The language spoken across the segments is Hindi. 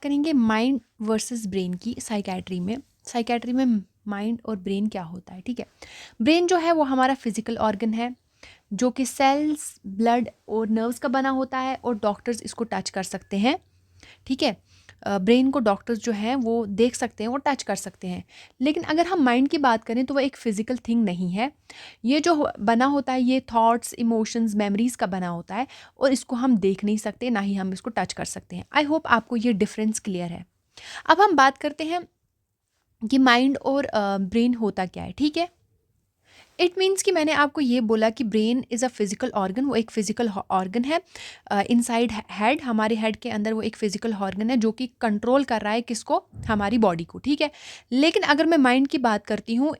करेंगे माइंड वर्सेस ब्रेन की साइकेट्री में। साइकेट्री में माइंड और ब्रेन क्या होता है, ठीक है। ब्रेन जो है वो हमारा फिजिकल ऑर्गन है जो कि सेल्स, ब्लड और नर्व्स का बना होता है और डॉक्टर्स इसको टच कर सकते हैं, ठीक है। ब्रेन को डॉक्टर्स जो हैं वो देख सकते हैं, वो टच कर सकते हैं। लेकिन अगर हम माइंड की बात करें तो वो एक फिजिकल थिंग नहीं है। ये जो बना होता है ये थॉट्स, इमोशंस, मेमोरीज का बना होता है और इसको हम देख नहीं सकते, ना ही हम इसको टच कर सकते हैं। आई होप आपको ये डिफरेंस क्लियर है। अब हम बात करते हैं कि माइंड और ब्रेन होता क्या है, ठीक है। इट मीन्स कि मैंने आपको ये बोला कि brain is a physical organ, वो एक फिजिकल ऑर्गन है इनसाइड हेड। हमारे हेड के अंदर वो एक फिजिकल ऑर्गन है जो कि कंट्रोल कर रहा है किसको, हमारी बॉडी को, ठीक है। लेकिन अगर मैं माइंड की बात करती हूँ,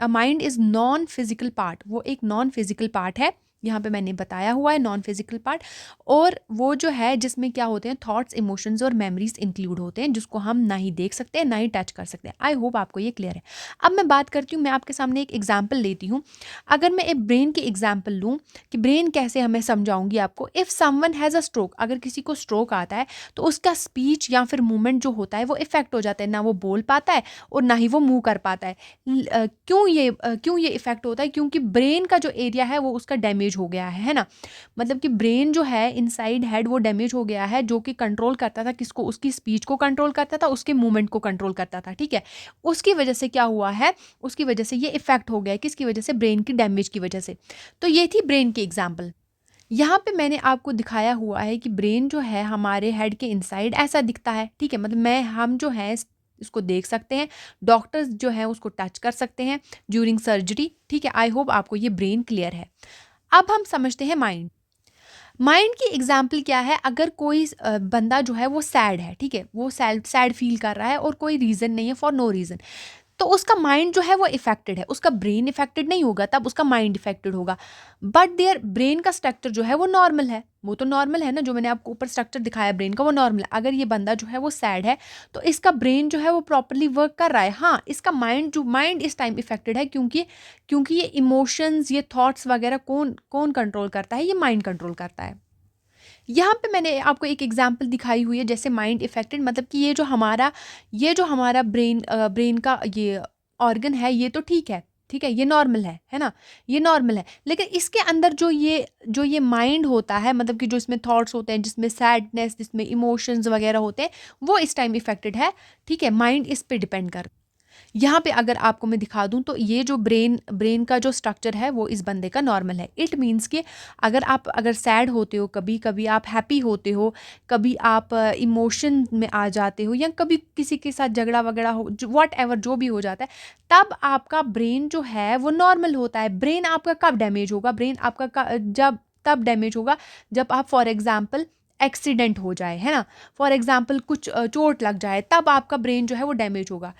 mind is non physical part, वो एक नॉन फिजिकल पार्ट है। यहाँ पे मैंने बताया हुआ है नॉन फिजिकल पार्ट। और वो जो है जिसमें क्या होते हैं, थॉट्स, इमोशंस और मेमोरीज इंक्लूड होते हैं, जिसको हम ना ही देख सकते हैं ना ही टच कर सकते हैं। आई होप आपको ये क्लियर है। अब मैं बात करती हूँ, मैं आपके सामने एक एग्जाम्पल लेती हूँ। अगर मैं एक ब्रेन की एग्जाम्पल लूँ कि ब्रेन कैसे हमें समझाऊंगी आपको। If someone has a stroke, अगर किसी को स्ट्रोक आता है तो उसका स्पीच या फिर मूवमेंट जो होता है वो इफेक्ट हो जाता है, ना वो बोल पाता है और ना ही वो मूव कर पाता है। क्यों ये इफेक्ट होता है? क्योंकि ब्रेन का जो एरिया है वो उसका डैमेज हो गया है ना। मतलब कि ब्रेन जो है इनसाइड हेड वो डैमेज हो गया है, जो कि कंट्रोल करता था किसको, उसकी स्पीच को कंट्रोल करता था, उसके मूवमेंट को कंट्रोल करता था, ठीक है। उसकी वजह से क्या हुआ है, उसकी वजह से ये इफेक्ट हो गया है, किसकी वजह से, ब्रेन की डैमेज की वजह से। तो ये थी ब्रेन की एग्जाम्पल। यहाँ पे मैंने आपको दिखाया हुआ है कि ब्रेन जो है हमारे हेड के इनसाइड ऐसा दिखता है, ठीक है। मतलब हम जो है इसको देख सकते हैं, डॉक्टर्स जो है उसको टच कर सकते हैं ड्यूरिंग सर्जरी, ठीक है। आई होप आपको ये ब्रेन क्लियर है। अब हम समझते हैं माइंड। माइंड की एग्जाम्पल क्या है, अगर कोई बंदा जो है वो सैड है, ठीक है, वो सैड सैड फील कर रहा है और कोई रीज़न नहीं है, फॉर नो रीज़न, तो उसका माइंड जो है वो इफेक्टेड है। उसका ब्रेन इफेक्टेड नहीं होगा, तब उसका माइंड इफेक्टेड होगा। बट देयर ब्रेन का स्ट्रक्चर जो है वो नॉर्मल है। वो तो नॉर्मल है ना, जो मैंने आपको ऊपर स्ट्रक्चर दिखाया ब्रेन का वो नॉर्मल है। अगर ये बंदा जो है वो सैड है तो इसका ब्रेन जो है वो प्रॉपरली वर्क कर रहा है। हाँ, इसका माइंड इस टाइम इफेक्टेड है, क्योंकि ये इमोशंस, ये थॉट्स वगैरह कौन कौन कंट्रोल करता है, ये माइंड कंट्रोल करता है। यहाँ पे मैंने आपको एक एग्जांपल दिखाई हुई है, जैसे माइंड इफेक्टेड, मतलब कि ये जो हमारा ब्रेन का ये ऑर्गन है ये तो ठीक है, ठीक है, ये नॉर्मल है ना, ये नॉर्मल है। लेकिन इसके अंदर जो ये माइंड होता है, मतलब कि जो इसमें थॉट्स होते हैं, जिसमें सैडनेस, जिसमें इमोशंस वगैरह होते हैं, वो इस टाइम इफेक्टेड है, ठीक है। माइंड इस पे डिपेंड कर। यहाँ पे अगर आपको मैं दिखा दूँ तो ये जो ब्रेन का जो स्ट्रक्चर है वो इस बंदे का नॉर्मल है। इट मीन्स कि अगर सैड होते हो, कभी कभी आप हैप्पी होते हो, कभी आप इमोशन में आ जाते हो, या कभी किसी के साथ झगड़ा वगड़ा हो, वॉट एवर जो भी हो जाता है, तब आपका ब्रेन जो है वो नॉर्मल होता है। ब्रेन आपका कब डैमेज होगा, ब्रेन आपका जब तब डैमेज होगा जब आप फॉर एग्जाम्पल एक्सीडेंट हो जाए, है ना, फॉर एग्जाम्पल कुछ चोट लग जाए, तब आपका ब्रेन जो है वो डैमेज होगा।